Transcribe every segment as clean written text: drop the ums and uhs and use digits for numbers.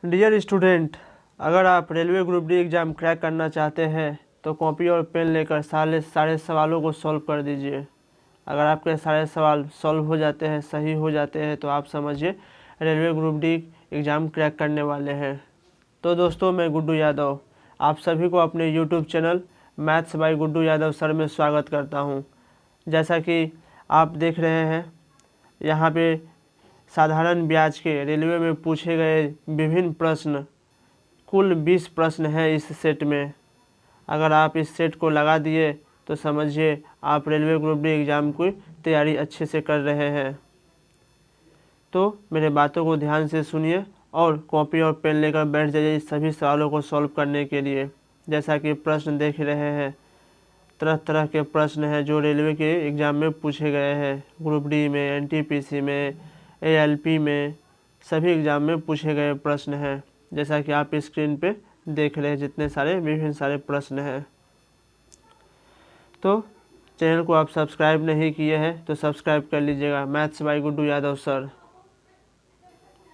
Dear student, अगर आप railway group D exam crack करना चाहते हैं तो कॉपी और पेन लेकर सारे सवालों को सॉल्व कर दीजिए। अगर आपके सारे सवाल सॉल्व हो जाते हैं, सही हो जाते हैं, तो आप समझिए railway group D exam crack करने वाले हैं। तो दोस्तों, मैं गुड्डू यादव आप सभी को अपने YouTube channel maths by Guddu Yadav sir में स्वागत करता हूं। जैसा कि आप देख रहे हैं, यहाँ पे साधारण ब्याज के रेलवे में पूछे गए विभिन्न प्रश्न, कुल 20 प्रश्न हैं इस सेट में। अगर आप इस सेट को लगा दिए तो समझिए आप रेलवे ग्रुप डी एग्ज़ाम की तैयारी अच्छे से कर रहे हैं। तो मेरे बातों को ध्यान से सुनिए और कॉपी और पेन लेकर बैठ जाइए इस सभी सवालों को सॉल्व करने के लिए। जैसा कि प्रश्न देख रहे हैं, तरह तरह के प्रश्न हैं जो रेलवे के एग्ज़ाम में पूछे गए हैं। ग्रुप डी में, एनटीपीसी में, एएलपी में, सभी एग्ज़ाम में पूछे गए प्रश्न हैं। जैसा कि आप स्क्रीन पे देख रहे हैं, जितने सारे विभिन्न सारे प्रश्न हैं। तो चैनल को आप सब्सक्राइब नहीं किए हैं तो सब्सक्राइब कर लीजिएगा। Maths by Guddu Yadav sir.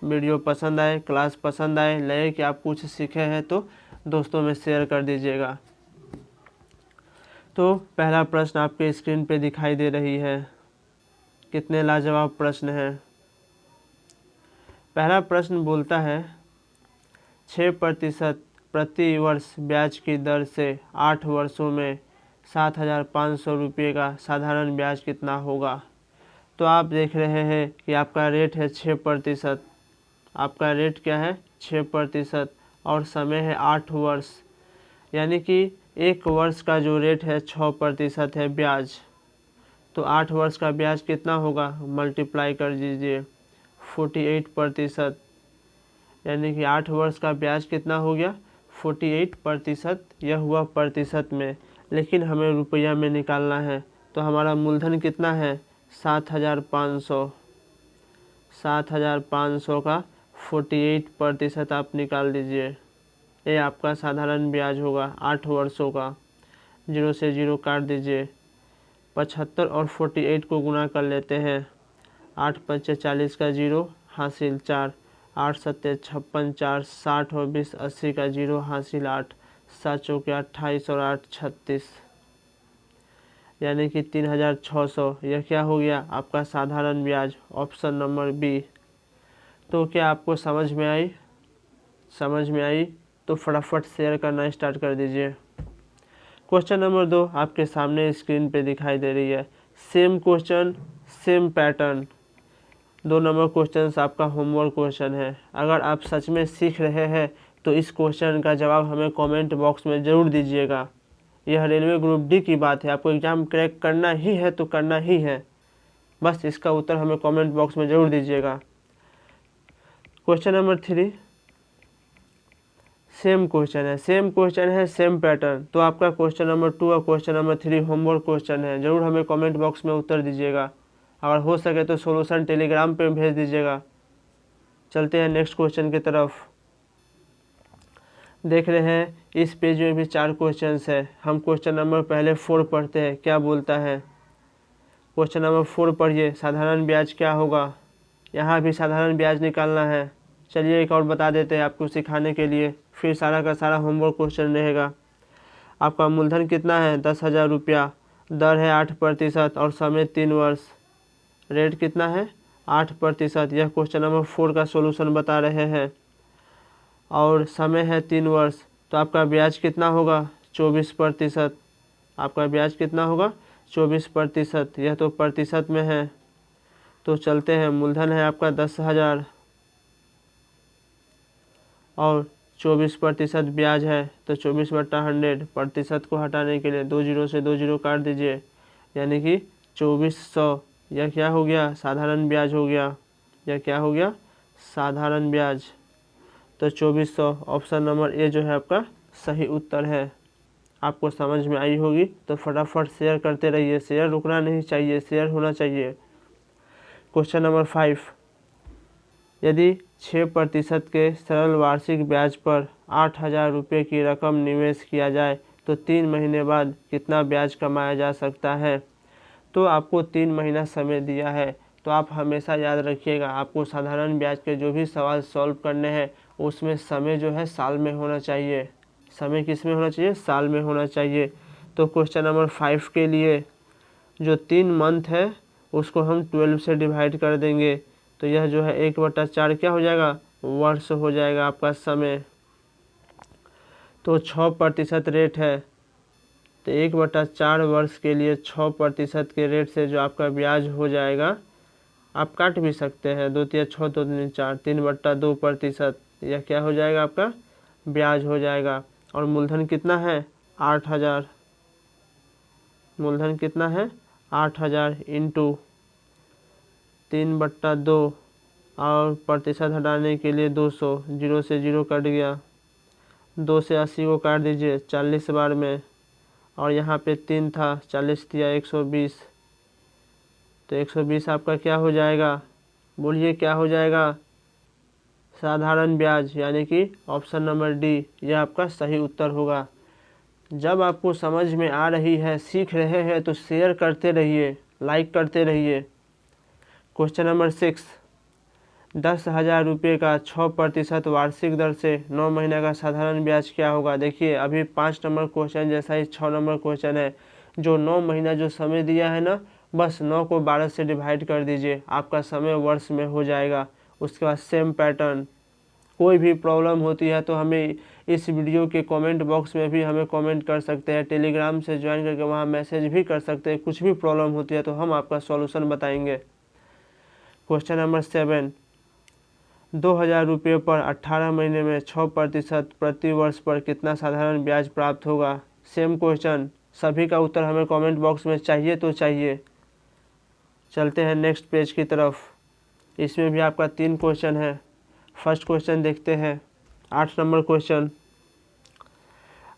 Video पसंद आए, क्लास पसंद आए, लगे कि आप कुछ सीखे हैं तो दोस्तों में शेयर कर दीजिएगा। तो पहला प्रश्न आपके स्क्रीन पे दिखाई दे रही है। कितने लाजवाब प्रश्न हैं। पहला प्रश्न बोलता है 6% प्रति वर्ष ब्याज की दर से 8 वर्षों में 7,500 रुपये का साधारण ब्याज कितना होगा। तो आप देख रहे हैं कि आपका रेट है 6%। आपका रेट क्या है? 6% और समय है 8 वर्ष, यानी कि 1 वर्ष का जो रेट है 6% है ब्याज। तो 8 वर्ष का ब्याज कितना होगा? मल्टीप्लाई कर दीजिए 48%, यानी कि 8 वर्ष का ब्याज कितना हो गया? 48%। यह हुआ प्रतिशत में, लेकिन हमें रुपया में निकालना है। तो हमारा मूलधन कितना है? 7,500। 7,500 का 48% आप निकाल दीजिए। ये आपका साधारण ब्याज होगा 8 वर्षों का। 0 से 0 काट दीजिए। 75 और 48 को गुना कर लेते हैं। 8 पंचे 40 का 0 हासिल 4, 8 सत्ते 56, 4 60 और 20 80 का 0 हासिल 8, 7 चौके 28 और 8 36, यानी कि 3,600। यह क्या हो गया? आपका साधारण ब्याज, ऑप्शन नंबर बी। तो क्या आपको समझ में आई? समझ में आई तो फटाफट शेयर करना स्टार्ट कर दीजिए। क्वेश्चन नंबर 2 आपके सामने स्क्रीन पे दिखाई दे रही है। Same question, same pattern. 2 number question आपका होमवर्क क्वेश्चन है। अगर आप सच में सीख रहे हैं तो इस क्वेश्चन का जवाब हमें कमेंट बॉक्स में ज़रूर दीजिएगा। यह रेलवे ग्रुप डी की बात है, आपको एग्ज़ाम क्रैक करना ही है तो करना ही है। बस इसका उत्तर हमें कमेंट बॉक्स में ज़रूर दीजिएगा। क्वेश्चन नंबर 3 सेम क्वेश्चन है, सेम क्वेश्चन है, सेम पैटर्न। तो आपका क्वेश्चन नंबर 2 और क्वेश्चन नंबर 3 होमवर्क क्वेश्चन है। ज़रूर हमें कमेंट बॉक्स में उत्तर दीजिएगा। अगर हो सके तो सॉल्यूशन टेलीग्राम पे भेज दीजिएगा। चलते हैं नेक्स्ट क्वेश्चन की तरफ। देख रहे हैं इस पेज में भी 4 क्वेश्चंस है। हम क्वेश्चन नंबर पहले 4 पढ़ते हैं, क्या बोलता है। क्वेश्चन नंबर 4 पढ़िए। साधारण ब्याज क्या होगा? यहाँ भी साधारण ब्याज निकालना है। चलिए एक और बता देते हैं आपको सिखाने के लिए, फिर सारा का सारा होमवर्क क्वेश्चन रहेगा। आपका मूलधन कितना है? 10,000 रुपया। दर है 8% और समय 3 वर्ष। रेट कितना है? 8%। यह क्वेश्चन नंबर 4 का सॉल्यूशन बता रहे हैं। और समय है 3 वर्ष। तो आपका ब्याज कितना होगा? 24%। आपका ब्याज कितना होगा? 24%। यह तो प्रतिशत में है। तो चलते हैं, मूलधन है आपका 10,000 और 24% ब्याज है। तो 24/100, प्रतिशत को हटाने के लिए 2 0 से 2 0 काट दीजिए, यानी कि 2400। यह क्या हो गया? साधारण ब्याज हो गया। यह क्या हो गया? साधारण ब्याज। तो 2400 ऑप्शन नंबर ए जो है आपका सही उत्तर है। आपको समझ में आई होगी तो फटाफट शेयर करते रहिए। शेयर रुकना नहीं चाहिए, शेयर होना चाहिए। क्वेश्चन नंबर 5 यदि 6% के सरल वार्षिक ब्याज पर 8,000 रुपये की रकम निवेश किया जाए तो 3 महीने बाद कितना ब्याज कमाया जा सकता है। तो आपको 3 महीना समय दिया है। तो आप हमेशा याद रखिएगा, आपको साधारण ब्याज के जो भी सवाल सॉल्व करने हैं उसमें समय जो है साल में होना चाहिए। समय किस में होना चाहिए? साल में होना चाहिए। तो क्वेश्चन नंबर 5 के लिए जो 3 मंथ है उसको हम 12 से डिवाइड कर देंगे, तो यह जो है 1/4 क्या हो जाएगा? वर्ष हो जाएगा आपका समय। तो 6% रेट है, तो 1/4 वर्ष के लिए 6% के रेट से जो आपका ब्याज हो जाएगा, आप काट भी सकते हैं, 2 तिया 6 2 3 4, 3/2%, यह क्या हो जाएगा? आपका ब्याज हो जाएगा। और मूलधन कितना है? 8,000। मूलधन कितना है? 8,000 इंटू 3/2 और प्रतिशत हटाने के लिए 200, 0 से 0 कट गया, 2 से 80 को काट दीजिए 40 बार में, और यहाँ पे 3 था, 40 तिया 120, तो 120 आपका क्या हो जाएगा? बोलिए क्या हो जाएगा? साधारण ब्याज, यानी कि ऑप्शन नंबर डी यह आपका सही उत्तर होगा। जब आपको समझ में आ रही है, सीख रहे हैं, तो शेयर करते रहिए, लाइक करते रहिए। क्वेश्चन नंबर 6, 10,000 रुपये का 6% वार्षिक दर से 9 महीने का साधारण ब्याज क्या होगा? देखिए अभी 5 नंबर क्वेश्चन जैसा ही 6 नंबर क्वेश्चन है। जो 9 महीना जो समय दिया है ना, बस 9 को 12 से डिवाइड कर दीजिए, आपका समय वर्ष में हो जाएगा। उसके बाद सेम पैटर्न। कोई भी प्रॉब्लम होती है तो हमें इस वीडियो के कमेंट बॉक्स में भी हमें कमेंट कर सकते हैं, टेलीग्राम से ज्वाइन करके वहाँ मैसेज भी कर सकते हैं। कुछ भी प्रॉब्लम होती है तो हम आपका सॉल्यूशन बताएंगे। क्वेश्चन नंबर 7, 2,000 रुपये पर 18 महीने में 6% प्रति वर्ष पर कितना साधारण ब्याज प्राप्त होगा? सेम क्वेश्चन, सभी का उत्तर हमें कमेंट बॉक्स में चाहिए तो चाहिए। चलते हैं नेक्स्ट पेज की तरफ। इसमें भी आपका 3 क्वेश्चन है। फर्स्ट क्वेश्चन देखते हैं, 8 नंबर क्वेश्चन।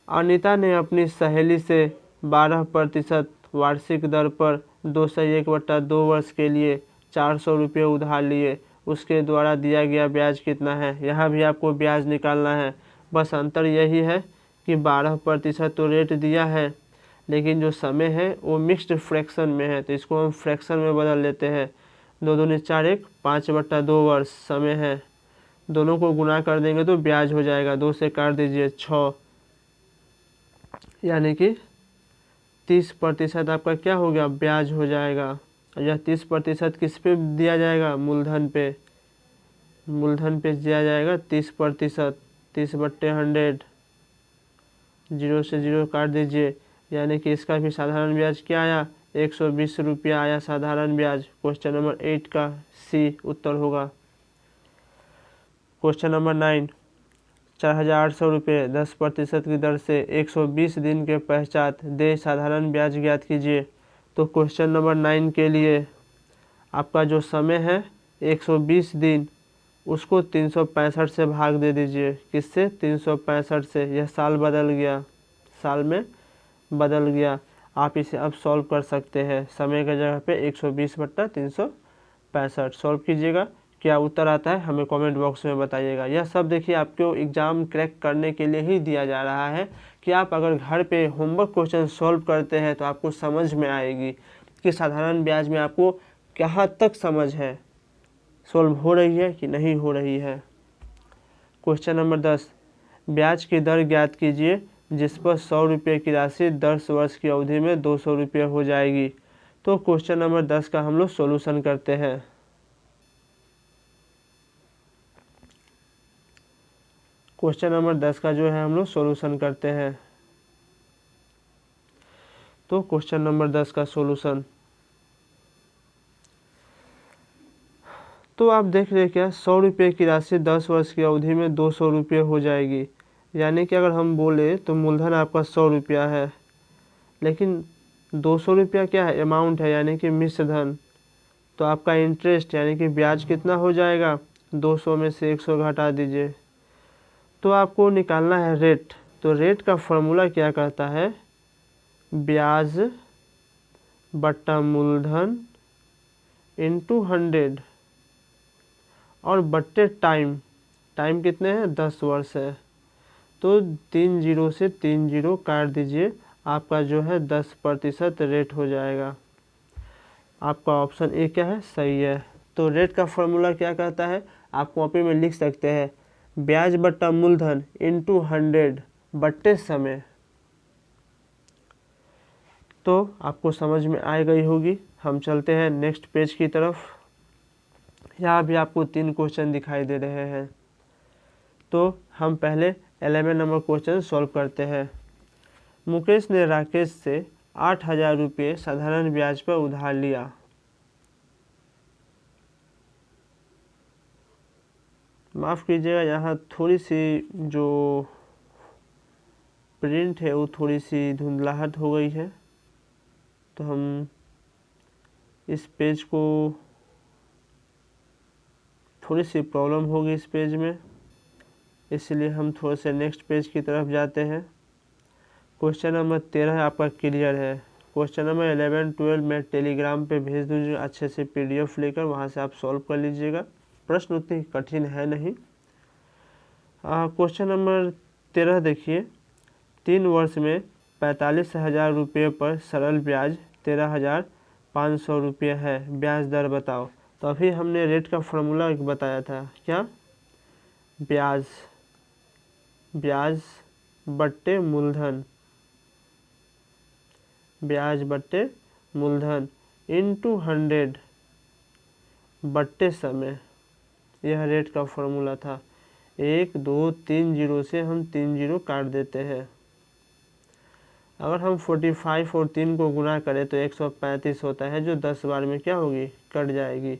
अनीता ने अपनी सहेली से 12% वार्षिक दर पर 201/2 वर्ष के लिए 400 रुपये उधार लिए। उसके द्वारा दिया गया ब्याज कितना है? यहाँ भी आपको ब्याज निकालना है। बस अंतर यही है कि 12% तो रेट दिया है, लेकिन जो समय है वो मिक्स्ड फ्रैक्शन में है, तो इसको हम फ्रैक्शन में बदल लेते हैं। 2 दूनी 4 1, 5/2 वर्ष समय है। दोनों को गुना कर देंगे तो ब्याज हो जाएगा। 2 से काट दीजिए 6, यानी कि 30% आपका क्या हो गया? ब्याज हो जाएगा। यह 30% किस पे दिया जाएगा? मूलधन पे। मूलधन पे दिया जाएगा 30%। 30/100, 0 से 0 काट दीजिए, यानी कि इसका भी साधारण ब्याज क्या आया? 120 रुपया आया साधारण ब्याज। क्वेश्चन नंबर 8 का सी उत्तर होगा। क्वेश्चन नंबर 9, 4,800 रुपये 10% की दर से 120 दिन के पश्चात दे साधारण ब्याज ज्ञात कीजिए। तो क्वेश्चन नंबर 9 के लिए आपका जो समय है 120 दिन, उसको 365 से भाग दे दीजिए। किससे? 365 से। यह साल बदल गया, साल में बदल गया। आप इसे अब सॉल्व कर सकते हैं। समय की जगह पे 120/365 सॉल्व कीजिएगा। क्या उत्तर आता है हमें कमेंट बॉक्स में बताइएगा। यह सब देखिए आपको एग्ज़ाम क्रैक करने के लिए ही दिया जा रहा है कि आप अगर घर पे होमवर्क क्वेश्चन सॉल्व करते हैं तो आपको समझ में आएगी कि साधारण ब्याज में आपको कहाँ तक समझ है, सॉल्व हो रही है कि नहीं हो रही है। क्वेश्चन नंबर 10, ब्याज की दर ज्ञात कीजिए जिस पर 100 रुपये की राशि 10 वर्ष की अवधि में 200 रुपये हो जाएगी। तो क्वेश्चन नंबर 10 का हम लोग सॉल्यूशन करते हैं। क्वेश्चन नंबर 10 का जो है हम लोग सॉल्यूशन करते हैं। तो क्वेश्चन नंबर 10 का सॉल्यूशन, तो आप देख रहे क्या, 100 रुपये की राशि 10 वर्ष की अवधि में 200 रुपये हो जाएगी। यानी कि अगर हम बोले तो मूलधन आपका 100 रुपया है, लेकिन 200 रुपया क्या है? अमाउंट है, यानी कि मिश्र धन। तो आपका इंटरेस्ट यानी कि ब्याज कितना हो जाएगा? 200 में से 100 घटा दीजिए। तो आपको निकालना है रेट। तो रेट का फॉर्मूला क्या कहता है? ब्याज बट्टा मूलधन इंटू 100 और बट्टे टाइम। टाइम कितने हैं? 10 वर्ष है। तो 3 0 से 3 0 काट दीजिए, आपका जो है 10% रेट हो जाएगा। आपका ऑप्शन ए क्या है? सही है। तो रेट का फॉर्मूला क्या कहता है? आप कॉपी में लिख सकते हैं, ब्याज बट्टा मूलधन इंटू 100 बट्टे समय। तो आपको समझ में आ गई होगी। हम चलते हैं नेक्स्ट पेज की तरफ। यहाँ भी आपको 3 क्वेश्चन दिखाई दे रहे हैं। तो हम पहले 11 नंबर क्वेश्चन सॉल्व करते हैं। मुकेश ने राकेश से 8,000 रुपये साधारण ब्याज पर उधार लिया। माफ़ कीजिएगा, यहाँ थोड़ी सी जो प्रिंट है वो थोड़ी सी धुंधलाहट हो गई है, तो हम इस पेज को थोड़ी सी प्रॉब्लम होगी इस पेज में, इसलिए हम थोड़े से नेक्स्ट पेज की तरफ जाते हैं। क्वेश्चन नंबर 13 आपका क्लियर है। क्वेश्चन नंबर 11, 12 में टेलीग्राम पे भेज दीजिएगा अच्छे से PDF लेकर, वहाँ से आप सॉल्व कर लीजिएगा। प्रश्न उतनी कठिन है नहीं। क्वेश्चन नंबर 13 देखिए, 3 वर्ष में 45,000 रुपये पर सरल ब्याज 13,500 रुपये है, ब्याज दर बताओ। तो अभी हमने रेट का फॉर्मूला बताया था, क्या? ब्याज बट्टे मूलधन, ब्याज बट्टे मूलधन इंटू 100 बट्टे समय, यह रेट का फॉर्मूला था। 1 2 3 जीरो से हम 3 जीरो काट देते हैं। अगर हम 45 और 3 को गुना करें तो 135 होता है, जो 10 बार में क्या होगी, कट जाएगी।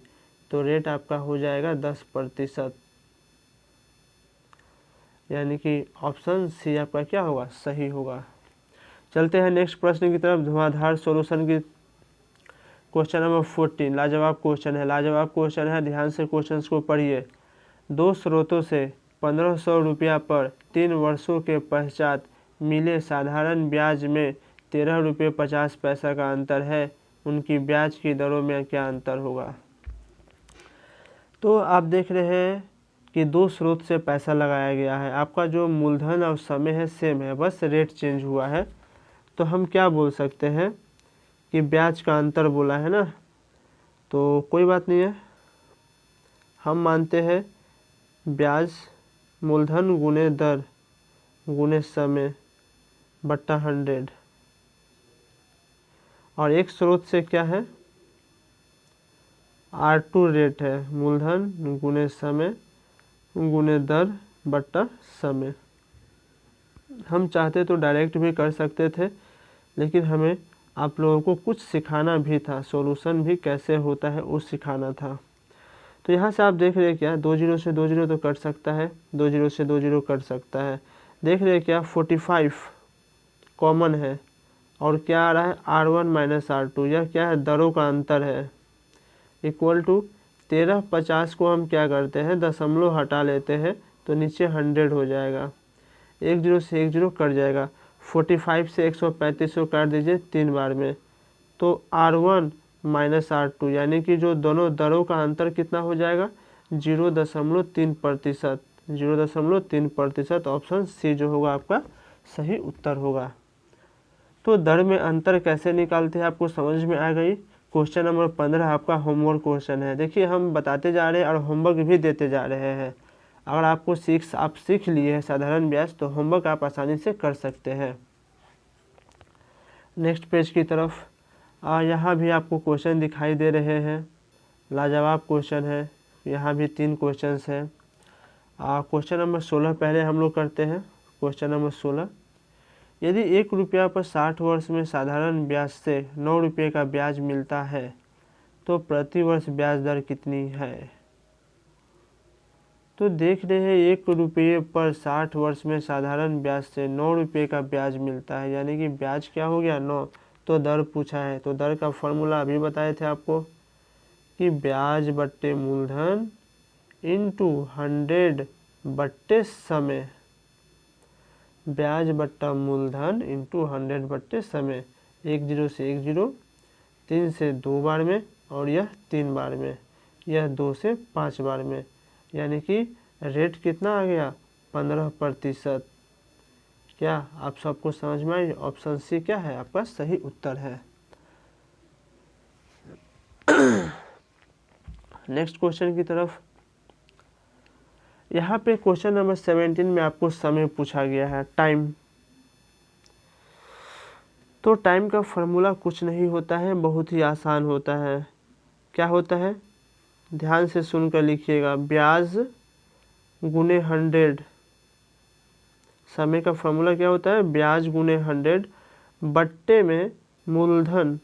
तो रेट आपका हो जाएगा 10%, यानी कि ऑप्शन सी आपका क्या होगा, सही होगा। चलते हैं नेक्स्ट प्रश्न की तरफ, धुआंधार सॉल्यूशन की। क्वेश्चन नंबर 14 लाजवाब क्वेश्चन है, लाजवाब क्वेश्चन है, ध्यान से क्वेश्चंस को पढ़िए। 2 स्रोतों से 1500 रुपया पर 3 वर्षों के पश्चात मिले साधारण ब्याज में 13 रुपये 50 पैसा का अंतर है, उनकी ब्याज की दरों में क्या अंतर होगा। तो आप देख रहे हैं कि 2 स्रोत से पैसा लगाया गया है, आपका जो मूलधन और समय है सेम है, बस रेट चेंज हुआ है। तो हम क्या बोल सकते हैं कि ब्याज का अंतर बोला है ना, तो कोई बात नहीं है, हम मानते हैं ब्याज मूलधन गुने दर गुने समय बट्टा 100। और एक स्रोत से क्या है, R2 रेट है, मूलधन गुने समय गुने दर बट्टा समय। हम चाहते तो डायरेक्ट भी कर सकते थे, लेकिन हमें आप लोगों को कुछ सिखाना भी था, सॉल्यूशन भी कैसे होता है वो सिखाना था। तो यहाँ से आप देख रहे हैं क्या, 2 जीरो से 2 जीरो तो कट सकता है, 2 जीरो से 2 जीरो कट सकता है। देख रहे हैं क्या, 45 कॉमन है, और क्या आ रहा है, R1 माइनस R2, यह क्या है, दरों का अंतर है, इक्वल टू 1350 को हम क्या करते हैं, दशमलव हटा लेते हैं, तो नीचे 100 हो जाएगा। 1 जीरो से 1 जीरो कट जाएगा। 45 से 135 को काट दीजिए 3 बार में, तो R1 माइनस R2, यानी कि जो दोनों दरों का अंतर कितना हो जाएगा, 0.3%, 0.3%। ऑप्शन सी जो होगा आपका सही उत्तर होगा। तो दर में अंतर कैसे निकालते हैं आपको समझ में आ गई। क्वेश्चन नंबर 15 आपका होमवर्क क्वेश्चन है। देखिए हम बताते जा रहे हैं और होमवर्क भी देते जा रहे हैं। अगर आपको आप सीख लिए हैं साधारण ब्याज, तो होमवर्क आप आसानी से कर सकते हैं। नेक्स्ट पेज की तरफ यहाँ भी आपको क्वेश्चन दिखाई दे रहे हैं, लाजवाब क्वेश्चन है। यहाँ भी 3 क्वेश्चंस हैं। क्वेश्चन नंबर 16 पहले हम लोग करते हैं। क्वेश्चन नंबर 16, यदि 1 रुपया पर 60 वर्ष में साधारण ब्याज से 9 रुपये का ब्याज मिलता है, तो प्रति वर्ष ब्याज दर कितनी है। तो देख रहे हैं 1 रुपये पर 60 वर्ष में साधारण ब्याज से 9 रुपये का ब्याज मिलता है, यानी कि ब्याज क्या हो गया, 9। तो दर पूछा है, तो दर का फॉर्मूला अभी बताए थे आपको कि ब्याज बट्टे मूलधन इंटू 100 बट्टे समय, ब्याज बट्टा मूलधन इंटू 100 बट्टे समय। 1 जीरो से 1 जीरो, 3 से 2 बार में, और यह 3 बार में, यह 2 से 5 बार में, यानी कि रेट कितना आ गया, 15%। क्या आप सबको समझ में आई। ऑप्शन सी क्या है आपका सही उत्तर है। नेक्स्ट क्वेश्चन की तरफ, यहाँ पे क्वेश्चन नंबर 17 में आपको समय पूछा गया है, टाइम। तो टाइम का फॉर्मूला कुछ नहीं होता है, बहुत ही आसान होता है। क्या होता है, ध्यान से सुनकर लिखिएगा, ब्याज गुने 100। समय का फॉर्मूला क्या होता है, ब्याज गुने 100 बट्टे में मूलधन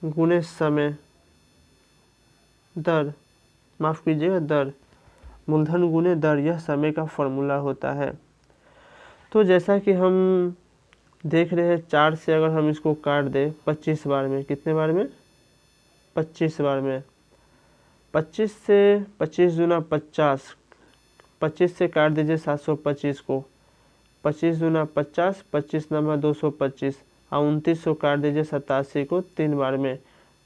गुने समय दर, माफ़ कीजिएगा दर, मूलधन गुने दर, यह समय का फॉर्मूला होता है। तो जैसा कि हम देख रहे हैं, 4 से अगर हम इसको काट दें 25 बार में, कितने बार में, 25 बार में, 25 से 25 दूना 50, 25 से काट दीजिए 725 को, 25 दूना 50, 25 नंबर 225, और 29 को काट दीजिए 87 को 3 बार में।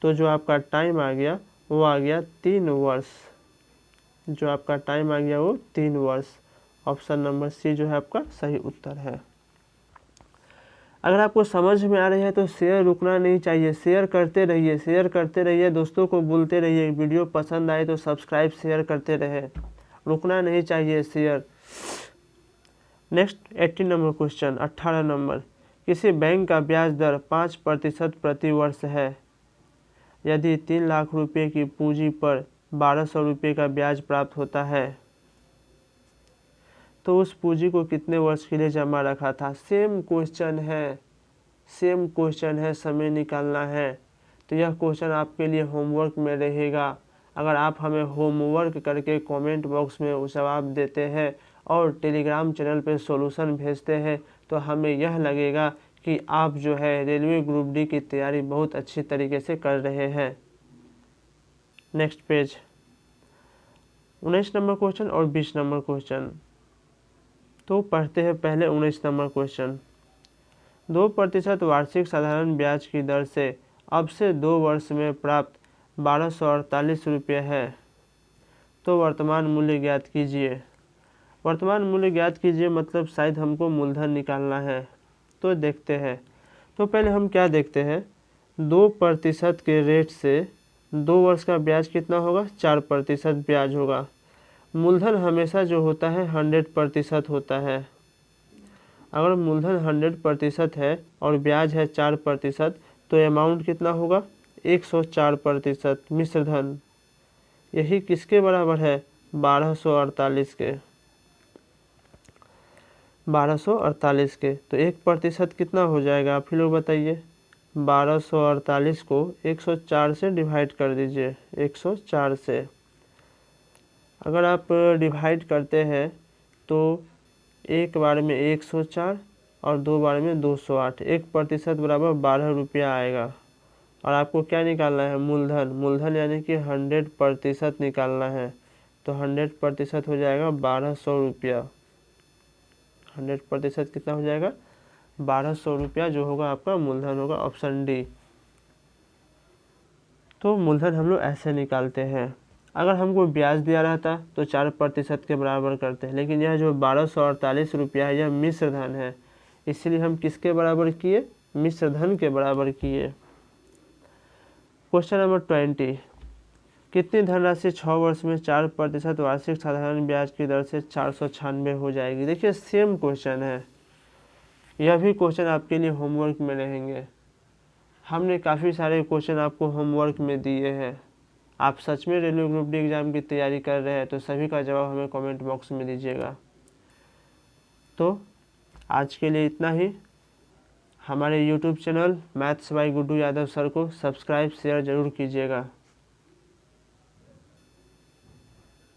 तो जो आपका टाइम आ गया वो आ गया 3 वर्ष। जो आपका टाइम आ गया वो 3 वर्ष। ऑप्शन नंबर सी जो है आपका सही उत्तर है। अगर आपको समझ में आ रही है तो शेयर रुकना नहीं चाहिए, शेयर करते रहिए, शेयर करते रहिए, दोस्तों को बोलते रहिए। वीडियो पसंद आए तो सब्सक्राइब शेयर करते रहे, रुकना नहीं चाहिए share. Next 18 number question, 18 number, किसी बैंक का ब्याज दर 5% प्रति वर्ष है। यदि 3 लाख रुपए की पूंजी पर 1200 रुपये का ब्याज प्राप्त होता है तो उस पूंजी को कितने वर्ष के लिए जमा रखा था। सेम क्वेश्चन है, सेम क्वेश्चन है, समय निकालना है। तो यह क्वेश्चन आपके लिए होमवर्क में रहेगा। अगर आप हमें होमवर्क करके कमेंट बॉक्स में जवाब देते हैं और टेलीग्राम चैनल पे सॉल्यूशन भेजते हैं तो हमें यह लगेगा कि आप जो है रेलवे ग्रुप डी की तैयारी बहुत अच्छी तरीके से कर रहे हैं। नेक्स्ट पेज, 19 नंबर क्वेश्चन और 20 नंबर क्वेश्चन। तो पढ़ते हैं पहले 19 नंबर क्वेश्चन। 2% वार्षिक साधारण ब्याज की दर से अब से 2 वर्ष में प्राप्त 1248 रुपये है। तो वर्तमान मूल्य ज्ञात कीजिए। वर्तमान मूल्य ज्ञात कीजिए मतलब शायद हमको मूलधन निकालना है। तो देखते हैं। तो पहले हम क्या देखते हैं, 2% के रेट से 2 वर्ष का ब्याज कितना होगा, 4% ब्याज होगा। मूलधन हमेशा जो होता है 100% होता है। अगर मूलधन 100% है और ब्याज है 4% तो अमाउंट कितना होगा, 104% मिश्र धन। यही किसके बराबर है, 1248 के, 1248 के। तो 1% कितना हो जाएगा, आप ही लोग बताइए। 1248 को 104 से डिवाइड कर दीजिए, 104 से। अगर आप डिवाइड करते हैं तो एक बार में 104 और 2 बार में 208, 1% बराबर 12 रुपया आएगा। और आपको क्या निकालना है, मूलधन। मूलधन यानी कि 100% निकालना है। तो 100% हो जाएगा 1200 रुपया। 100% कितना हो जाएगा, 1200 रुपया जो होगा आपका मूलधन होगा, ऑप्शन डी। तो मूलधन हम लोग ऐसे निकालते हैं। अगर हमको ब्याज दिया रहता तो 4% के बराबर करते हैं, लेकिन यह जो 1248 रुपया है यह मिश्र धन है, इसलिए हम किसके बराबर किए, मिश्र धन के बराबर किए। क्वेश्चन नंबर 20, कितनी धनराशि 6 वर्ष में 4% वार्षिक साधारण ब्याज की दर से 496 हो जाएगी। देखिए सेम क्वेश्चन है, यह भी क्वेश्चन आपके लिए होमवर्क में रहेंगे। हमने काफ़ी सारे क्वेश्चन आपको होमवर्क में दिए हैं। आप सच में रेलवे ग्रुप डी एग्ज़ाम की तैयारी कर रहे हैं तो सभी का जवाब हमें कमेंट बॉक्स में दीजिएगा। तो आज के लिए इतना ही। हमारे YouTube channel maths by Guddu Yadav sir को सब्सक्राइब शेयर ज़रूर कीजिएगा।